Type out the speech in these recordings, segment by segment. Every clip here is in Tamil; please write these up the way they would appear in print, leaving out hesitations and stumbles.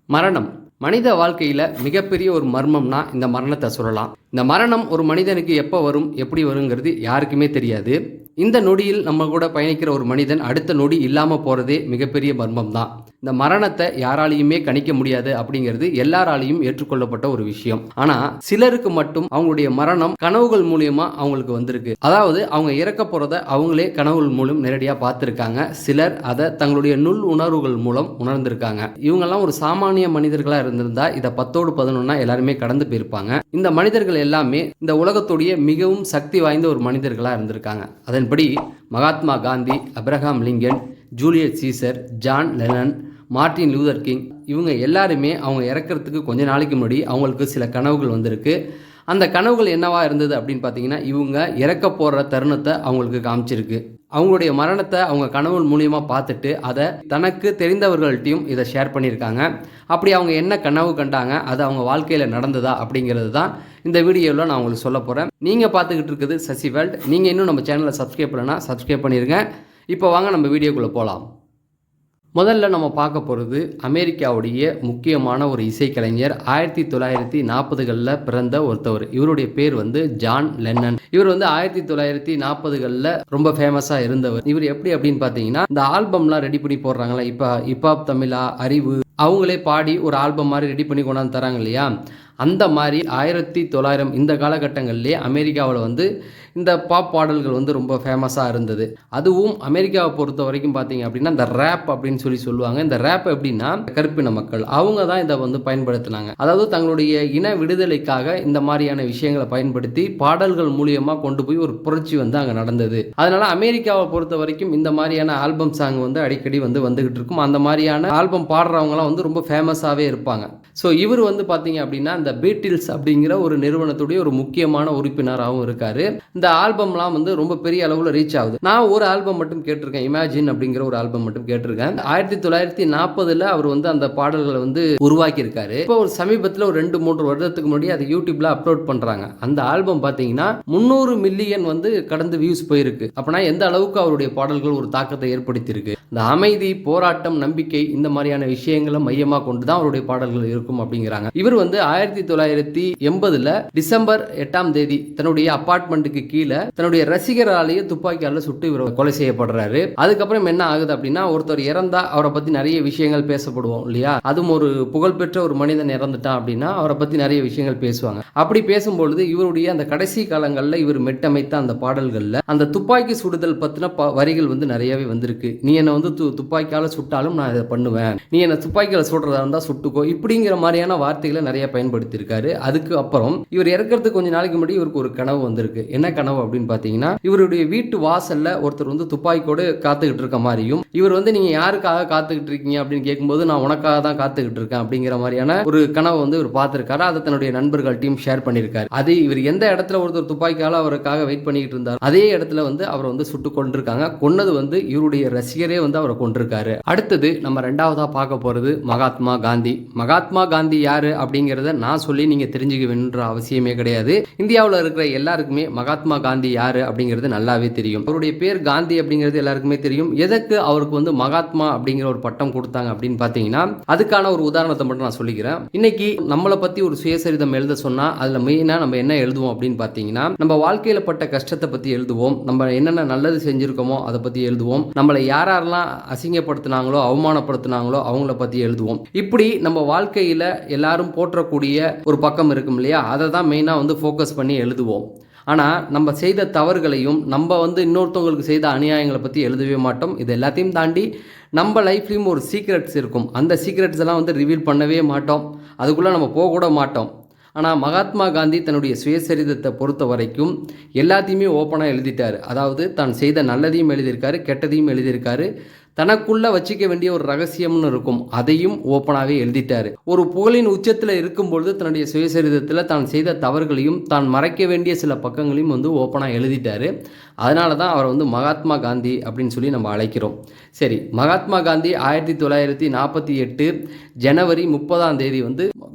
மரணம் மனித வாழ்க்கையில் மிகப்பெரிய ஒரு மர்மம்னா இந்த மரணத்தை சொல்லலாம். இந்த மரணம் ஒரு மனிதனுக்கு எப்போ வரும், எப்படி வருங்கிறது யாருக்குமே தெரியாது. இந்த நொடியில் நம்ம கூட பயணிக்கிற ஒரு மனிதன் அடுத்த நொடி இல்லாமல் போகிறதே மிகப்பெரிய மர்மம் தான். இந்த மரணத்தை யாராலையுமே கணிக்க முடியாது அப்படிங்கிறது எல்லாராலையும் ஏற்றுக்கொள்ளப்பட்ட ஒரு விஷயம். ஆனால் சிலருக்கு மட்டும் அவங்களுடைய மரணம் கனவுகள் மூலியமா அவங்களுக்கு வந்திருக்கு. அதாவது அவங்க இறக்க போகிறத அவங்களே கனவுகள் மூலம் நேரடியாக பார்த்துருக்காங்க. சிலர் அதை தங்களுடைய நுள் உணர்வுகள் மூலம் உணர்ந்திருக்காங்க. இவங்கெல்லாம் ஒரு சாமானிய மனிதர்களாக இருந்திருந்தா இதை 10ஓடு 11 எல்லாருமே கடந்து போயிருப்பாங்க. இந்த மனிதர்கள் எல்லாமே இந்த உலகத்துடைய மிகவும் சக்தி வாய்ந்த ஒரு மனிதர்களாக இருந்திருக்காங்க. அதன்படி Mahatma Gandhi, Abraham Lincoln, Julius Caesar, John Lennon, Martin Luther King, இவங்க எல்லாருமே அவங்க இறக்கிறதுக்கு கொஞ்ச நாளைக்கு முன்னாடி அவங்களுக்கு சில கனவுகள் வந்திருக்கு. அந்த கனவுகள் என்னவா இருந்தது அப்படின்னு பார்த்தீங்கன்னா, இவங்க இறக்க போகிற தருணத்தை அவங்களுக்கு காமிச்சிருக்கு. அவங்களுடைய மரணத்தை அவங்க கனவுகள் மூலியமாக பார்த்துட்டு அதை தனக்கு தெரிந்தவர்கள்ட்டையும் இதை ஷேர் பண்ணியிருக்காங்க. அப்படி அவங்க என்ன கனவு கண்டாங்க, அது அவங்க வாழ்க்கையில் நடந்ததா அப்படிங்கிறது தான் இந்த வீடியோவில் நான் உங்களுக்கு சொல்ல போகிறேன். நீங்கள் பார்த்துக்கிட்டு இருக்குது சசி வேர்ல்ட். நீங்கள் இன்னும் நம்ம சேனலை சப்ஸ்கிரைப் பண்ணலன்னா சப்ஸ்கிரைப் பண்ணிடுங்க. இப்போ வாங்க நம்ம வீடியோக்குள்ளே போகலாம். முதல்ல நம்ம பார்க்க போகிறது அமெரிக்காவுடைய முக்கியமான ஒரு இசைக்கலைஞர். 1940களில் பிறந்த ஒருத்தவர். இவருடைய பேர் ஜான் லென்னன். இவர் 1940களில் ரொம்ப ஃபேமஸாக இருந்தவர். இவர் எப்படி அப்படின்னு பார்த்தீங்கன்னா, இந்த ஆல்பம்லாம் ரெடி பண்ணி போடுறாங்களா, இப்போ ஹிப்ஹாப் தமிழா, அறிவு, அவங்களே பாடி ஒரு ஆல்பம் மாதிரி ரெடி பண்ணி கொண்டாந்து தராங்க இல்லையா, அந்த மாதிரி 1900 இந்த காலகட்டங்கள்லேயே அமெரிக்காவில் இந்த பாப் பாடல்கள் ரொம்ப ஃபேமஸாக இருந்தது. அதுவும் அமெரிக்காவை பொறுத்த வரைக்கும் பார்த்தீங்க அப்படின்னா இந்த ரேப் அப்படின்னு சொல்லுவாங்க. இந்த ரேப் எப்படின்னா, கருப்பின மக்கள் அவங்க தான் இதை பயன்படுத்தினாங்க. அதாவது தங்களுடைய இன விடுதலைக்காக இந்த மாதிரியான விஷயங்களை பயன்படுத்தி பாடல்கள் மூலியமாக கொண்டு போய் ஒரு புரட்சி அங்கே நடந்தது. அதனால அமெரிக்காவை பொறுத்த வரைக்கும் இந்த மாதிரியான ஆல்பம் சாங் அடிக்கடி வந்துகிட்டு இருக்கும். அந்த மாதிரியான ஆல்பம் பாடுறவங்களாம் ரொம்ப ஃபேமஸாகவே இருப்பாங்க. ஸோ இவர் பார்த்தீங்க அப்படின்னா இந்த பீட்டில்ஸ் அப்படிங்கிற ஒரு நிறுவனத்துடைய ஒரு முக்கியமான உறுப்பினராகவும் இருக்காரு. இந்த ஆல்பம்லாம் ரொம்ப பெரிய அளவில் ரீச் ஆகுது. நான் ஒரு ஆல்பம் மட்டும் கேட்டிருக்கேன், இமேஜின் அப்படிங்கிற ஒரு ஆல்பம் மட்டும் கேட்டிருக்கேன். 1940 அவர் அந்த பாடல்களை உருவாக்கி இருக்காரு. இப்போ ஒரு சமீபத்தில் ஒரு 2-3 வருடத்துக்கு முன்னாடி அதை யூடியூப்ல அப்லோட் பண்றாங்க. அந்த ஆல்பம் பார்த்தீங்கன்னா 300 மில்லியன் கடந்து வியூஸ் போயிருக்கு. அப்படின்னா எந்த அளவுக்கு அவருடைய பாடல்கள் ஒரு தாக்கத்தை ஏற்படுத்தி இருக்கு. இந்த அமைதி, போராட்டம், நம்பிக்கை, இந்த மாதிரியான விஷயங்களை மையமாக கொண்டு தான் அவருடைய பாடல்கள் இருக்கும் அப்படிங்கிறாங்க. இவர் 1980 டிசம்பர் 8ஆம் தேதி தன்னுடைய அபார்ட்மெண்ட்டுக்கு கீழே தன்னுடைய ரசிகராலேயே துப்பாக்கியால சுட்டு இவர் கொலை செய்யப்படுறாரு. அதுக்கப்புறம் என்ன ஆகுது அப்படின்னா, ஒருத்தர் இறந்தா அவரை பத்தி நிறைய விஷயங்கள் பேசப்படுவோம் இல்லையா. அதுவும் ஒரு புகழ்பெற்ற ஒரு மனிதன் இறந்துட்டான் அப்படின்னா அவரை பத்தி நிறைய விஷயங்கள் பேசுவாங்க. அப்படி பேசும்பொழுது இவருடைய அந்த கடைசி காலங்களில் இவர் மெட்டமைத்த அந்த பாடல்கள்ல அந்த துப்பாக்கி சுடுதல் பத்தின வரிகள் நிறையவே வந்திருக்கு. நீ என்ன துப்பாக்கியால சுட்டாலும் நான் இதை பண்ணுவேன், நீ என்ன துப்பாக்கியால சுடுறதா இருந்தா சுட்டுக்கோ, இப்படிங்கிற மாதிரியான வார்த்தைகளை நிறைய பயன்படுத்தி இருக்காரு. அதுக்கு அப்புறம் இவர் இறக்கிறதுக்கு கொஞ்ச நாளைக்கு முன்னாடி இவருக்கு ஒரு கனவு வந்திருக்கு. என்ன கனவு அப்படின்னு பார்த்தீங்கன்னா, இவருடைய வீட்டு வாசல்ல ஒருத்தர் துப்பாக்கியோடு காத்துக்கிட்டு இருக்க மாதிரியும், இவர் நீங்க யாருக்காக காத்துக்கிட்டு இருக்கீங்க அப்படின்னு கேட்கும்போது, நான் உனக்காக தான் காத்துக்கிட்டு இருக்கேன் அப்படிங்கிற மாதிரியான ஒரு கனவு இவர் பார்த்திருக்காரு. அதை தன்னுடைய நண்பர்கள்ட்டையும் ஷேர் பண்ணியிருக்காரு. அது இவர் எந்த இடத்துல ஒருத்தர் துப்பாக்கியால அவருக்காக வெயிட் பண்ணிட்டு இருந்தார், அதே இடத்துல அவர் சுட்டு கொண்டிருக்காங்க. கொன்னது இவருடைய ரசிகரே அவரை கொண்டிருக்காரு. அடுத்தது நம்ம ரெண்டாவதா பார்க்க போறது மகாத்மா காந்தி. மகாத்மா காந்தி யாரு அப்படிங்கிறத நான் சொல்லி நீங்க தெரிஞ்சுக்க வேணுன்ற அவசியமே கிடையாது. இந்தியாவில் இருக்கிற எல்லாருக்குமே மகாத்மா காந்தி யாரு அப்படிங்கிறது நல்லாவே தெரியும். அவருடைய பேர் காந்தி அப்படிங்கிறது எல்லாருக்குமே தெரியும். எதற்கு அவருக்கு மகாத்மா அப்படிங்கிற ஒரு பட்டம் கொடுத்தாங்க அப்படின்னு பார்த்தீங்கன்னா, அதுக்கான ஒரு உதாரணத்தை மட்டும் நான் சொல்லிக்கிறேன். இன்னைக்கு நம்மளை பத்தி ஒரு சுயசரிதம் எழுத சொன்னா அதுல மெயினா நம்ம என்ன எழுதுவோம் அப்படின்னு பார்த்தீங்கன்னா, நம்ம வாழ்க்கையில பட்ட கஷ்டத்தை பத்தி எழுதுவோம், நம்ம என்னென்ன நல்லது செஞ்சிருக்கோமோ அதை பத்தி எழுதுவோம், நம்மளை யாரெல்லாம் அசிங்கப்படுத்தினாங்களோ அவமானப்படுத்தினாங்களோ அவங்கள பத்தி எழுதுவோம். இப்படி நம்ம வாழ்க்கையில எல்லாரும் போற்றக்கூடிய ஒரு பக்கம் இருக்கும் இல்லையா, அதை தான் மெயினாக ஃபோக்கஸ் பண்ணி எழுதுவோம். ஆனால் நம்ம செய்த தவறுகளையும் நம்ம இன்னொருத்தவங்களுக்கு செய்த அநியாயங்களை பற்றி எழுதவே மாட்டோம். இது எல்லாத்தையும் தாண்டி நம்ம லைஃப்லேயும் ஒரு சீக்ரெட்ஸ் இருக்கும். அந்த சீக்ரெட்ஸ் எல்லாம் ரிவீல் பண்ணவே மாட்டோம், அதுக்குள்ளே நம்ம போகக்கூட மாட்டோம். ஆனால் மகாத்மா காந்தி தன்னுடைய சுயசரிதத்தை பொறுத்த வரைக்கும் எல்லாத்தையுமே ஓப்பனாக எழுதிட்டார். அதாவது தான் செய்த நல்லதையும் எழுதியிருக்காரு, கெட்டதையும் எழுதியிருக்காரு. தனக்குள்ள வச்சிக்க வேண்டிய ஒரு ரகசியம்னு இருக்கும், அதையும் ஓப்பனாகவே எழுதிட்டாரு. ஒரு புகழின் உச்சத்தில் இருக்கும்பொழுது தன்னுடைய சுயசரிதத்தில் தான் செய்த தவறுகளையும் தான் மறைக்க வேண்டிய சில பக்கங்களையும் ஓப்பனாக எழுதிட்டாரு. அதனால தான் அவரை மகாத்மா காந்தி அப்படின்னு சொல்லி நம்ம அழைக்கிறோம். சரி, மகாத்மா காந்தி 1948 ஜனவரி 30ஆம் தேதி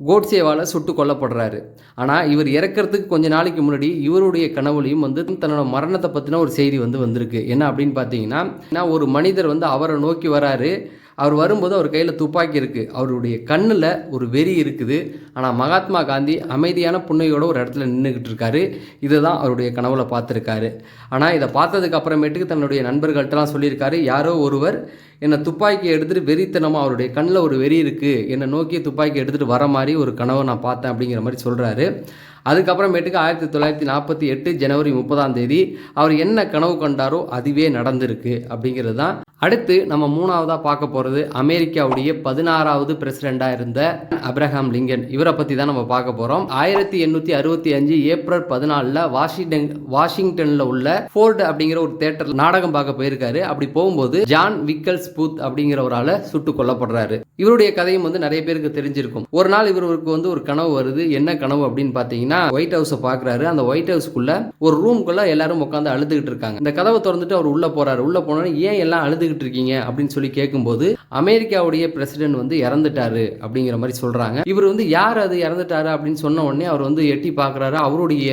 கோட்சேவால் சுட்டு கொல்லப்படுறாரு. ஆனால் இவர் இறக்கிறதுக்கு கொஞ்ச நாளைக்கு முன்னாடி இவருடைய கனவுலையும் தன்னோட மரணத்தை பற்றின ஒரு செய்தி வந்திருக்கு. என்ன அப்படின்னு பார்த்தீங்கன்னா, ஒரு மனிதர் அவரை நோக்கி வராரு. அவர் வரும்போது அவர் கையில் துப்பாக்கி இருக்குது, அவருடைய கண்ணில் ஒரு வெறி இருக்குது. ஆனால் மகாத்மா காந்தி அமைதியான புன்னையோட ஒரு இடத்துல நின்றுக்கிட்டு இருக்காரு. இதுதான் அவருடைய கனவுல பார்த்துருக்காரு. ஆனால் இதை பார்த்ததுக்கு அப்புறமேட்டுக்கு தன்னுடைய நண்பர்கள்ட்டலாம் சொல்லியிருக்காரு, யாரோ ஒருவர் என்னை துப்பாக்கியை எடுத்துகிட்டு வெறித்தனமாக, அவருடைய கண்ணில் ஒரு வெறி இருக்குது, என்னை நோக்கி துப்பாக்கி எடுத்துகிட்டு வர மாதிரி ஒரு கனவை நான் பார்த்தேன் அப்படிங்கிற மாதிரி சொல்கிறாரு. அதுக்கப்புறமேட்டுக்கு 1948 ஜனவரி 30 அவர் என்ன கனவு கண்டாரோ அதுவே நடந்திருக்கு அப்படிங்கிறது தான். அடுத்து நம்ம மூணாவதாக பார்க்க போகிறது அமெரிக்காவுடைய 16வது பிரசிடெண்டாக இருந்த அப்ரஹாம் லிங்கன். இவரை பற்றி தான் நம்ம பார்க்க போகிறோம். 1865 ஏப்ரல் 14 வாஷிங்டனில் உள்ள ஃபோர்டு அப்படிங்கிற ஒரு தேட்டர் நாடகம் பார்க்க போயிருக்காரு. அப்படி போகும்போது ஜான் விக்கல்ஸ் பூத் அப்படிங்கிறவரால் சுட்டு கொல்லப்படுறாரு. இவருடைய கதையும் நிறைய பேருக்கு தெரிஞ்சிருக்கும். ஒரு நாள் இவருக்கு ஒரு கனவு வருது. என்ன கனவு அப்படின்னு பார்த்தீங்கன்னா, ஒயிட் ஹவுஸை பார்க்குறாரு. அந்த ஒயிட் ஹவுஸ்க்குள்ள ஒரு ரூம்குள்ள எல்லாரும் உட்காந்து அழுதுகிட்டு இருக்காங்க. இந்த கதவை திறந்துட்டு அவர் உள்ள போறாரு. உள்ள போனோன்னு ஏன் எல்லாம் அழுதுகிட்டு இருக்கீங்க அப்படின்னு சொல்லி கேட்கும்போது, அமெரிக்காவுடைய பிரசிடென்ட் இறந்துட்டாரு அப்படிங்கிற மாதிரி சொல்றாங்க. இவர் யார் அது இறந்துட்டாரு அப்படின்னு சொன்ன உடனே அவர் எட்டி பார்க்குறாரு. அவருடைய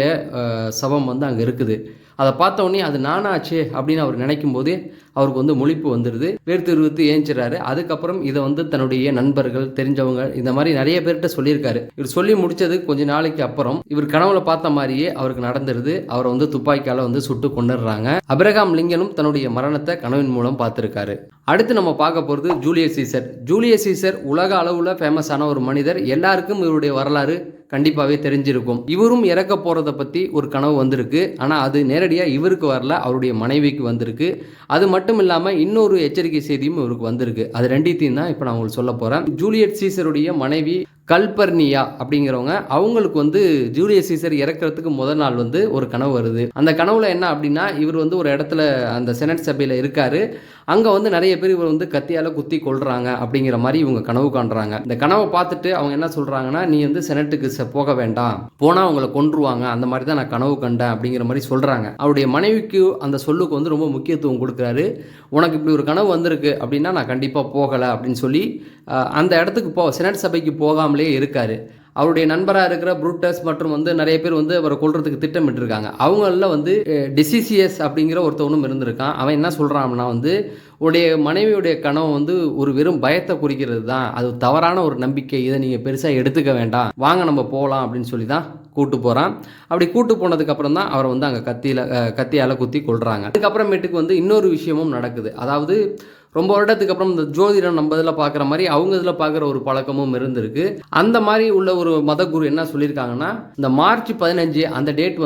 சவம் அங்கே இருக்குது. அதை பார்த்த உடனே அது நானாச்சே அப்படின்னு அவர் நினைக்கும் போதே அவருக்கு முழிப்பு வந்துடுது. வேர்த்து ஏஞ்சிறாரு. அதுக்கப்புறம் இதை தன்னுடைய நண்பர்கள், தெரிஞ்சவங்க, இந்த மாதிரி நிறைய பேர்கிட்ட சொல்லியிருக்காரு. இவர் சொல்லி முடிச்சது கொஞ்ச நாளைக்கு அப்புறம் இவர் கனவுல பார்த்த மாதிரியே அவருக்கு நடந்துருது. அவரை துப்பாக்கியால சுட்டு கொண்டுடுறாங்க. அப்ரஹாம் லிங்கனும் தன்னுடைய மரணத்தை கனவின் மூலம் பார்த்துருக்காரு. அடுத்து நம்ம பார்க்க போகிறது ஜூலியஸ் சீசர். ஜூலியஸ் சீசர் உலக அளவில் ஃபேமஸான ஒரு மனிதர். எல்லாருக்கும் இவருடைய வரலாறு கண்டிப்பாகவே தெரிஞ்சிருக்கும். இவரும் இறக்க போகிறத பற்றி ஒரு கனவு வந்திருக்கு. ஆனால் அது நேரடியாக இவருக்கு வரல, அவருடைய மனைவிக்கு வந்திருக்கு. அது மட்டும் இல்லாமல் இன்னொரு எச்சரிக்கை செய்தியும் இவருக்கு வந்திருக்கு. அது ரெண்டுத்தையும் தான் இப்போ நான் உங்களுக்கு சொல்ல போகிறேன். ஜூலியஸ் சீசருடைய மனைவி கல்பர்னியா அப்படிங்கிறவங்க, அவங்களுக்கு ஜூலியஸ் சீசர் இறக்கிறதுக்கு முதல் நாள் ஒரு கனவு வருது. அந்த கனவுல என்ன அப்படின்னா, இவர் ஒரு இடத்துல அந்த செனட் சபையில் இருக்காரு. அங்கே நிறைய பேர் இவர் கத்தியால் குத்தி கொள்றாங்க அப்படிங்கிற மாதிரி இவங்க கனவு காண்றாங்க. இந்த கனவை பார்த்துட்டு அவங்க என்ன சொல்றாங்கன்னா, நீ செனட்டுக்கு போக வேண்டாம், போனால் அவங்களை கொன்றுவாங்க, அந்த மாதிரி தான் நான் கனவு கண்டேன் அப்படிங்கிற மாதிரி சொல்றாங்க. அவருடைய மனைவிக்கு அந்த சொல்லுக்கு ரொம்ப முக்கியத்துவம் கொடுக்குறாரு. உனக்கு இப்படி ஒரு கனவு வந்திருக்கு அப்படின்னா நான் கண்டிப்பாக போகலை அப்படின்னு சொல்லி அந்த இடத்துக்கு செனட் சபைக்கு போகாமலே இருக்காரு. அவருடைய நண்பராக இருக்கிற புரூட்டஸ் மற்றும் நிறைய பேர் அவரை கொல்றதுக்கு திட்டமிட்டிருக்காங்க. அவங்களில் டிசிசியஸ் அப்படிங்கிற ஒருத்தவனும் இருந்திருக்கான். அவன் என்ன சொல்கிறான்னா, உடைய மனைவியுடைய கனவு ஒரு வெறும் பயத்தை குறிக்கிறது தான், அது தவறான ஒரு நம்பிக்கை, இதை நீங்கள் பெருசாக எடுத்துக்க வேண்டாம், வாங்க நம்ம போகலாம் அப்படின்னு சொல்லி தான் கூட்டு போகிறான். அப்படி கூட்டு போனதுக்கப்புறம் தான் அவரை அங்கே கத்தியால் குத்தி கொள்கிறாங்க. அதுக்கப்புறமேட்டுக்கு இன்னொரு விஷயமும் நடக்குது. அதாவது ரொம்ப வருடத்துக்கு அப்புறம் இந்த ஜோதிடம் நம்ம இதில் பார்க்குற மாதிரி அவங்க இதில் பார்க்குற ஒரு பழக்கமும் இருந்திருக்கு. அந்த மாதிரி உள்ள ஒரு மதகுரு என்ன சொல்லியிருக்காங்கன்னா, இந்த மார்ச் 15 அந்த டேட்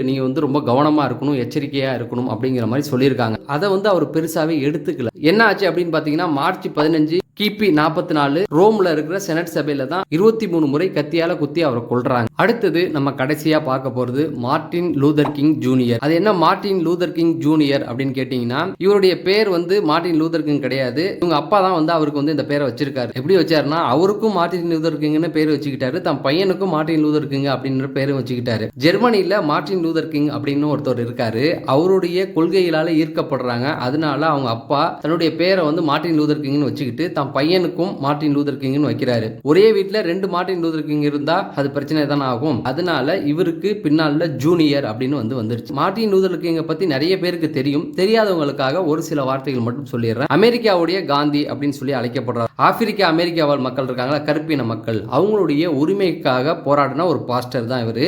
நீங்கள் ரொம்ப கவனமாக இருக்கணும், எச்சரிக்கையாக இருக்கணும் அப்படிங்கிற மாதிரி சொல்லியிருக்காங்க. அதை அவர் பெருசாகவே எடுத்துக்கல. என்ன ஆச்சு அப்படின்னு பார்த்தீங்கன்னா, மார்ச் 15 கிபி 44 ரோம்ல இருக்கிற செனட் சபையில தான் 23 முறை கத்தியால குத்தி அவரை கொல்றாங்க. அடுத்தது நம்ம கடைசியா பார்க்க போறது மார்ட்டின் லூதர் கிங் ஜூனியர். அது என்ன மார்ட்டின் லூதர் கிங் ஜூனியர் அப்படின்னு கேட்டீங்கன்னா, இவருடைய பேர் மார்ட்டின் லூதர் கிங் கிடையாது. இவங்க அப்பா தான் அவருக்கு இந்த பேரை வச்சிருக்காரு. எப்படி வச்சாருன்னா, அவருக்கும் மார்ட்டின் லூதர் கிங்னு பேர் வச்சுக்கிட்டாரு, தன் பையனுக்கும் மார்ட்டின் லூதர் கிங் அப்படின்ற பேரும் வச்சுக்கிட்டாரு. ஜெர்மனியில மார்ட்டின் லூதர் கிங் அப்படின்னு ஒருத்தர் இருக்காரு. அவருடைய கொள்கைகளால ஈர்க்கப்படுறாங்க. அதனால அவங்க அப்பா தன்னுடைய பேரை மார்ட்டின் லூதர் கிங்னு வச்சுக்கிட்டு தன் பையனுக்கும் மார்ட்டின் லூதர் கிங்னு வைக்கிறாரு. ஒரே வீட்டில் 2 மார்ட்டின் லூதர் கிங் இருந்தா அது பிரச்சனை தானே ஆகும். அதனால இவருக்கு பின்னால ஜூனியர் அப்படின்னு வந்துருச்சு. மார்ட்டின் லூதர் கிங்கை பத்தி நிறைய பேருக்கு தெரியும். தெரியாதவங்களுக்காக ஒரு சில வார்த்தைகள் மட்டும் சொல்லிடுறேன். அமெரிக்காவுடைய காந்தி அப்படின்னு சொல்லி அழைக்கப்படுறார். ஆப்பிரிக்கா அமெரிக்கா மக்கள் இருக்காங்களா, கருப்பின மக்கள், அவங்களுடைய உரிமைக்காக போராடின ஒரு பாஸ்டர் தான் இவரு.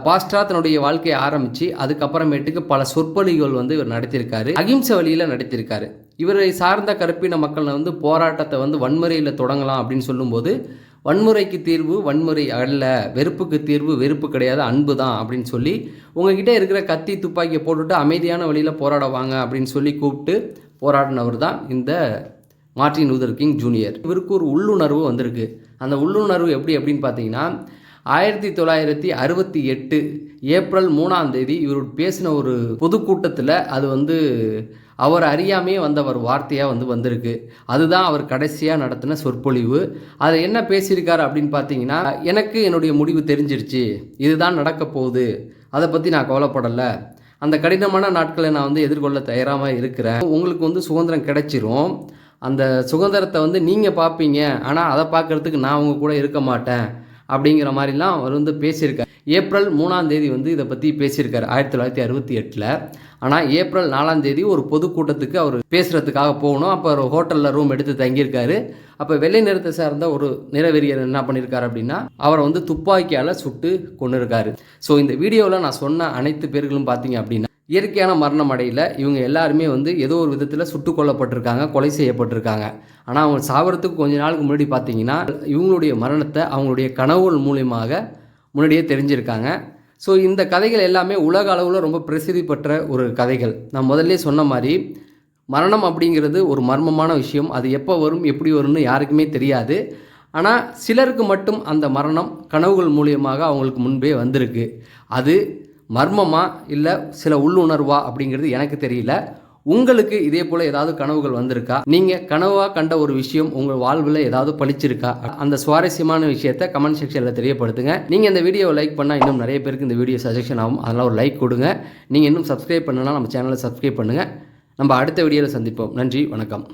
பாஸ்டரா தன்னுடைய வாழ்க்கையை ஆரம்பிச்சு அதுக்கப்புறமேட்டுக்கு பல சொற்பொழிகள் இவர் நடத்தியிருக்காரு. அகிம்சை வழியில நடத்தியிருக்காரு. இவரை சார்ந்த கருப்பின மக்கள் போராட்டத்தை வன்முறையில் தொடங்கலாம் அப்படின்னு சொல்லும்போது, வன்முறைக்கு தீர்வு வன்முறை அல்ல, வெறுப்புக்கு தீர்வு வெறுப்பு கிடையாது, அன்பு தான் அப்படின்னு சொல்லி, உங்ககிட்ட இருக்கிற கத்தி துப்பாக்கியை போட்டுட்டு அமைதியான வழியில் போராடுவாங்க அப்படின்னு சொல்லி கூப்பிட்டு போராடினவர் தான் இந்த மார்ட்டின் லூதர் கிங் ஜூனியர். இவருக்கு ஒரு உள்ளுணர்வு வந்திருக்கு. அந்த உள்ளுணர்வு எப்படி அப்படின்னு பார்த்தீங்கன்னா, 1968 ஏப்ரல் 3 இவர் பேசின ஒரு பொதுக்கூட்டத்தில் அது அவர் அறியாமையே ஒரு வார்த்தையாக வந்திருக்கு. அதுதான் அவர் கடைசியாக நடத்தின சொற்பொழிவு. அதை என்ன பேசியிருக்காரு அப்படின்னு பார்த்தீங்கன்னா, எனக்கு என்னுடைய முடிவு தெரிஞ்சிருச்சு, இதுதான் நடக்க போகுது, அதை பற்றி நான் கவலைப்படலை, அந்த கடினமான நாட்களை நான் எதிர்கொள்ள தயாராக இருக்கிறேன், உங்களுக்கு சுதந்திரம் கிடைச்சிரும், அந்த சுதந்திரத்தை நீங்கள் பார்ப்பீங்க, ஆனால் அதை பார்க்குறதுக்கு நான் உங்கள் கூட இருக்க மாட்டேன் அப்படிங்கிற மாதிரிலாம் அவர் பேசியிருக்கார். ஏப்ரல் 3 இதை பற்றி பேசியிருக்காரு 1968. ஆனால் ஏப்ரல் 4ஆம் தேதி ஒரு பொதுக்கூட்டத்துக்கு அவர் பேசுகிறதுக்காக போகணும். அப்போ ஒரு ஹோட்டலில் ரூம் எடுத்து தங்கியிருக்காரு. அப்போ வெள்ளை நிறத்தை சார்ந்த ஒரு நிறவெறியர் என்ன பண்ணியிருக்காரு அப்படின்னா, அவரை வந்து துப்பாக்கியால் சுட்டு கொண்டிருக்காரு. ஸோ இந்த வீடியோவில் நான் சொன்ன அனைத்து பேர்களும் பார்த்தீங்க அப்படின்னா இயற்கையான மரணம் அடையில. இவங்க எல்லாருமே வந்து ஏதோ ஒரு விதத்தில் சுட்டு கொல்லப்பட்டிருக்காங்க, கொலை செய்யப்பட்டிருக்காங்க. ஆனால் அவங்க சாவறதுக்கு கொஞ்ச நாளுக்கு முன்னாடி பார்த்தீங்கன்னா இவங்களுடைய மரணத்தை அவங்களுடைய கனவுகள் மூலியமாக முன்னாடியே தெரிஞ்சிருக்காங்க. ஸோ இந்த கதைகள் எல்லாமே உலக அளவில் ரொம்ப பிரசித்தி பெற்ற ஒரு கதைகள். நான் முதல்ல சொன்ன மாதிரி மரணம் அப்படிங்கிறது ஒரு மர்மமான விஷயம். அது எப்போ வரும் எப்படி வரும்னு யாருக்குமே தெரியாது. ஆனால் சிலருக்கு மட்டும் அந்த மரணம் கனவுகள் மூலியமாக அவங்களுக்கு முன்பே வந்திருக்கு. அது மர்மமா இல்லை சில உள்ளுணர்வா அப்படிங்கிறது எனக்கு தெரியல. உங்களுக்கு இதே போல் ஏதாவது கனவுகள் வந்திருக்கா? நீங்கள் கனவாக கண்ட ஒரு விஷயம் உங்கள் வாழ்வில் ஏதாவது பளிச்சிருக்கா? அந்த சுவாரஸ்யமான விஷயத்தை கமெண்ட் செக்ஷனில் தெரியப்படுத்துங்க. நீங்கள் இந்த வீடியோவை லைக் பண்ணால் இன்னும் நிறைய பேருக்கு இந்த வீடியோ சஜஷன் ஆகும். அதனால் ஒரு லைக் கொடுங்க. நீங்கள் இன்னும் சப்ஸ்கிரைப் பண்ணலாம் நம்ம சேனலை சப்ஸ்கிரைப் பண்ணுங்கள். நம்ம அடுத்த வீடியோவில் சந்திப்போம். நன்றி, வணக்கம்.